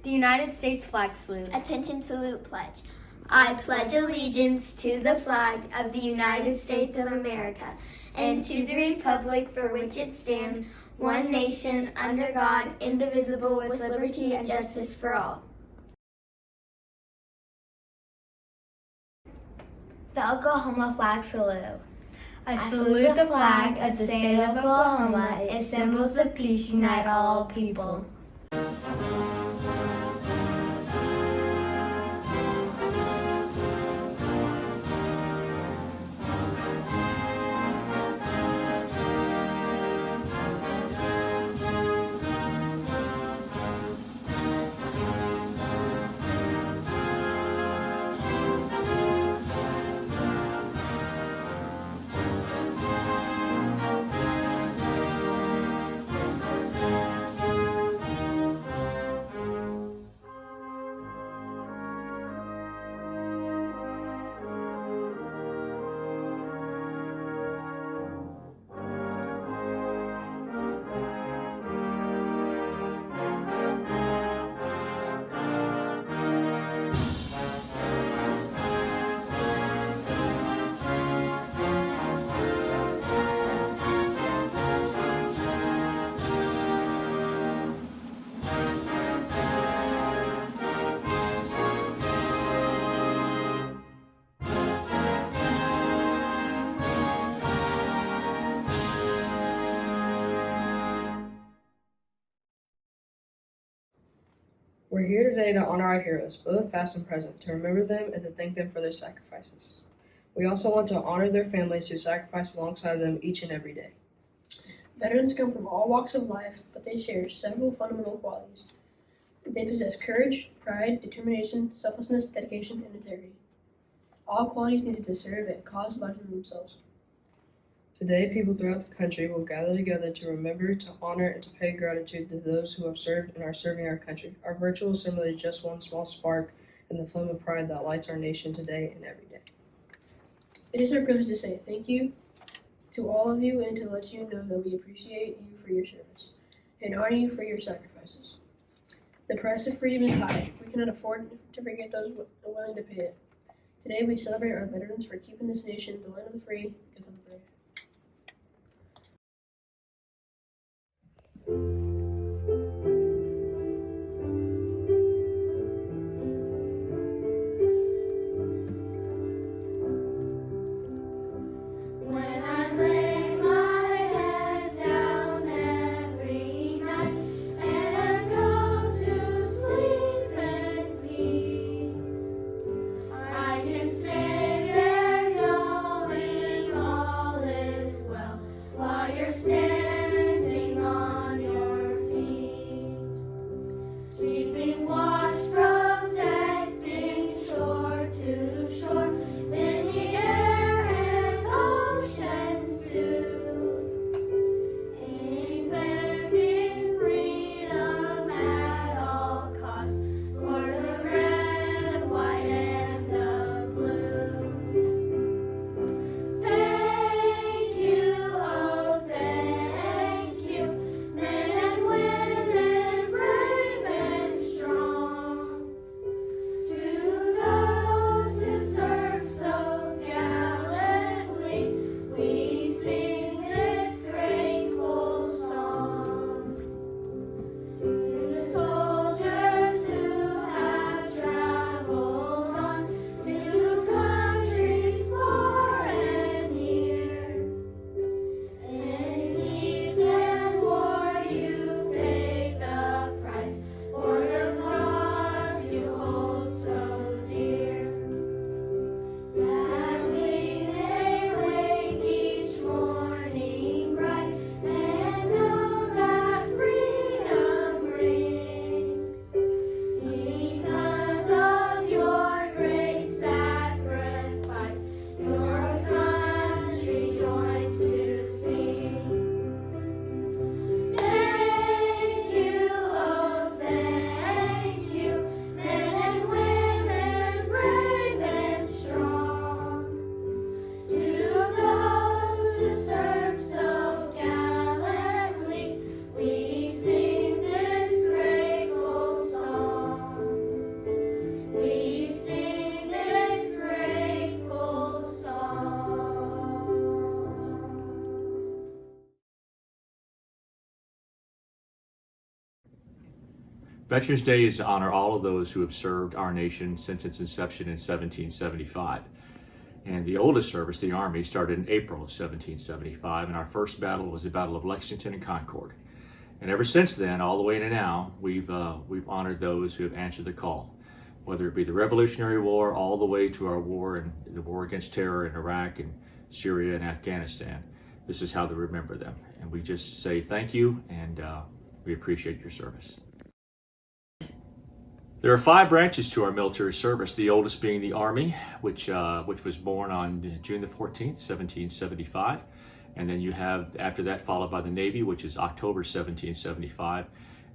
The United States flag salute. Attention salute pledge. I pledge allegiance to the flag of the United States of America and to the republic for which it stands, one nation, under God, indivisible, with liberty and justice for all. The Oklahoma flag salute. I salute the flag of the state of Oklahoma. It symbols of peace unite all people. We're here today to honor our heroes, both past and present, to remember them and to thank them for their sacrifices. We also want to honor their families who sacrifice alongside them each and every day. Veterans come from all walks of life, but they share several fundamental qualities. They possess courage, pride, determination, selflessness, dedication, and integrity. All qualities needed to serve a cause larger than themselves. Today, people throughout the country will gather together to remember, to honor, and to pay gratitude to those who have served and are serving our country. Our virtual assembly is just one small spark in the flame of pride that lights our nation today and every day. It is our privilege to say thank you to all of you and to let you know that we appreciate you for your service and honor you for your sacrifices. The price of freedom is high. We cannot afford to forget those willing to pay it. Today we celebrate our veterans for keeping this nation the land of the free because of the brave. When I lay my head down every night and go to sleep in peace, I can stay there knowing all is well while you're standing on your Veterans Day is to honor all of those who have served our nation since its inception in 1775. And the oldest service, the Army, started in April of 1775, and our first battle was the Battle of Lexington and Concord. And ever since then, all the way to now, we've honored those who have answered the call, whether it be the Revolutionary War, all the way to our war and the war against terror in Iraq and Syria and Afghanistan. This is how to remember them. And we just say thank you, and we appreciate your service. There are 5 branches to our military service, the oldest being the Army, which was born on June the 14th, 1775. And then you have, after that, followed by the Navy, which is October 1775,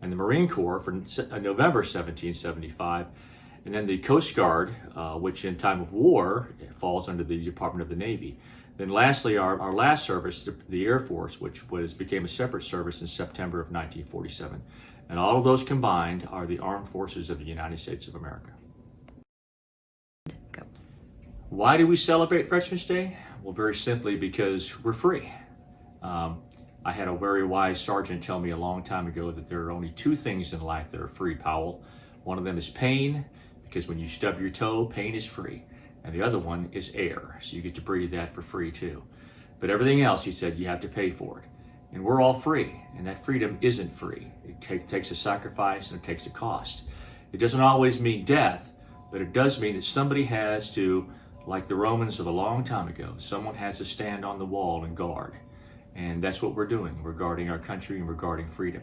and the Marine Corps for November 1775, and then the Coast Guard, which in time of war falls under the Department of the Navy. Then lastly, our last service, the Air Force, which became a separate service in September of 1947. And all of those combined are the Armed Forces of the United States of America. Go. Why do we celebrate Veterans Day? Well, very simply because we're free. I had a very wise sergeant tell me a long time ago that there are only 2 things in life that are free, Powell. One of them is pain, because when you stub your toe, pain is free. And the other one is air, so you get to breathe that for free too. But everything else, he said, you have to pay for it. And we're all free, and that freedom isn't free. It takes a sacrifice and it takes a cost. It doesn't always mean death, but it does mean that somebody has to, like the Romans of a long time ago, someone has to stand on the wall and guard. And that's what we're doing. We're guarding our country and we're guarding freedom.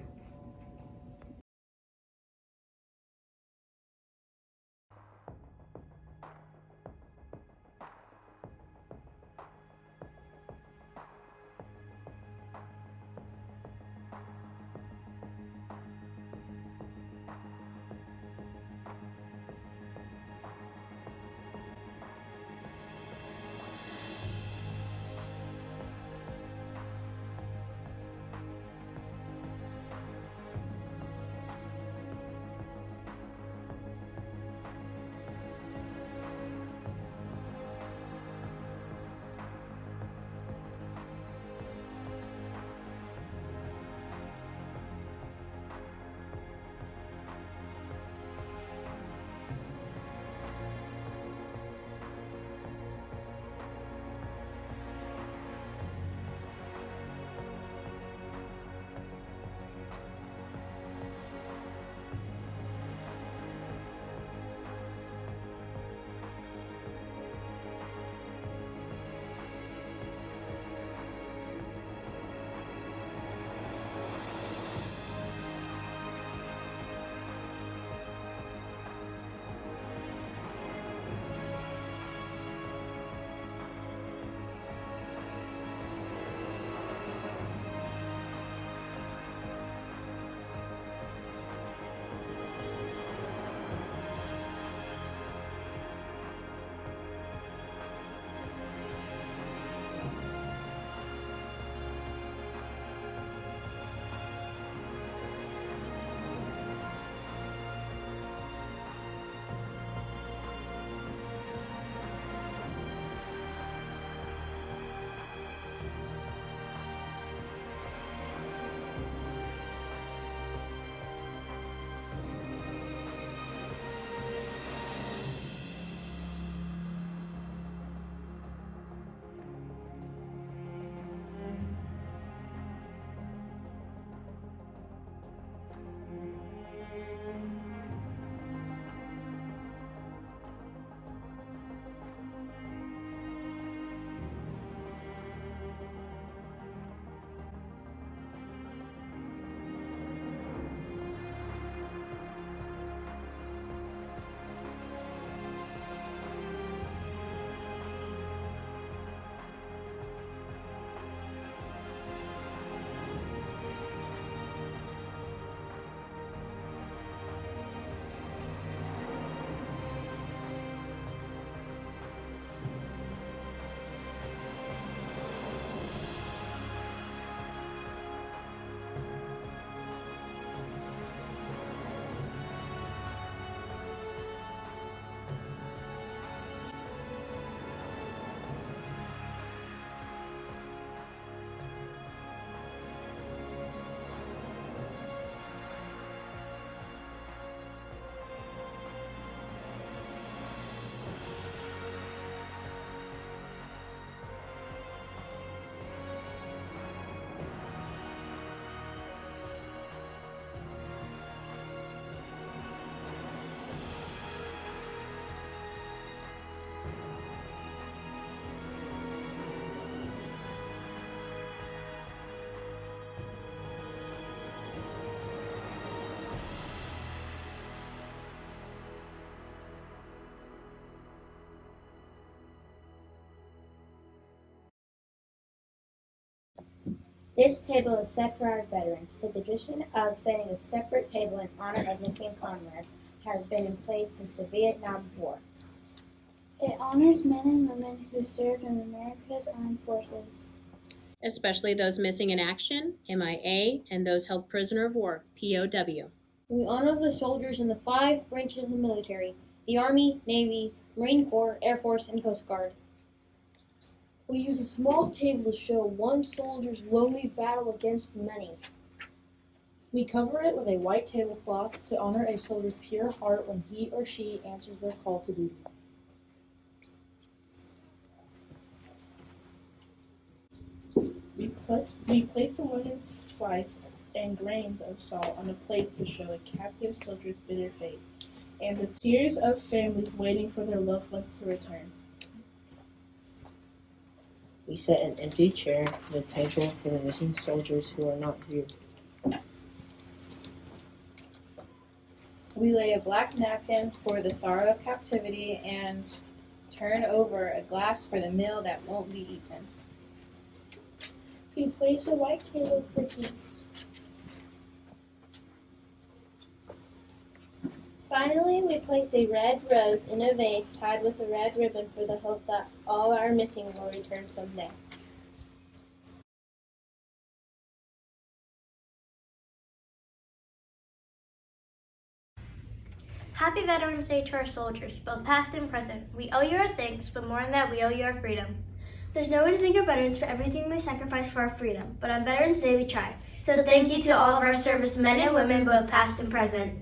This table is set for our veterans. The tradition of setting a separate table in honor of missing comrades has been in place since the Vietnam War. It honors men and women who served in America's armed forces, especially those missing in action, MIA, and those held prisoner of war, POW. We honor the soldiers in the 5 branches of the military: the Army, Navy, Marine Corps, Air Force, and Coast Guard. We use a small table to show one soldier's lonely battle against many. We cover it with a white tablecloth to honor a soldier's pure heart when he or she answers their call to duty. We place a lemon slice and grains of salt on a plate to show a captive soldier's bitter fate and the tears of families waiting for their loved ones to return. We set an empty chair to the table for the missing soldiers who are not here. We lay a black napkin for the sorrow of captivity and turn over a glass for the meal that won't be eaten. we place a white candle for peace. Finally, we place a red rose in a vase tied with a red ribbon for the hope that all our missing will return someday. Happy Veterans Day to our soldiers, both past and present. We owe you our thanks, but more than that, we owe you our freedom. There's no way to thank our veterans for everything they sacrificed for our freedom, but on Veterans Day we try. So thank you to all of our servicemen and women, both past and present.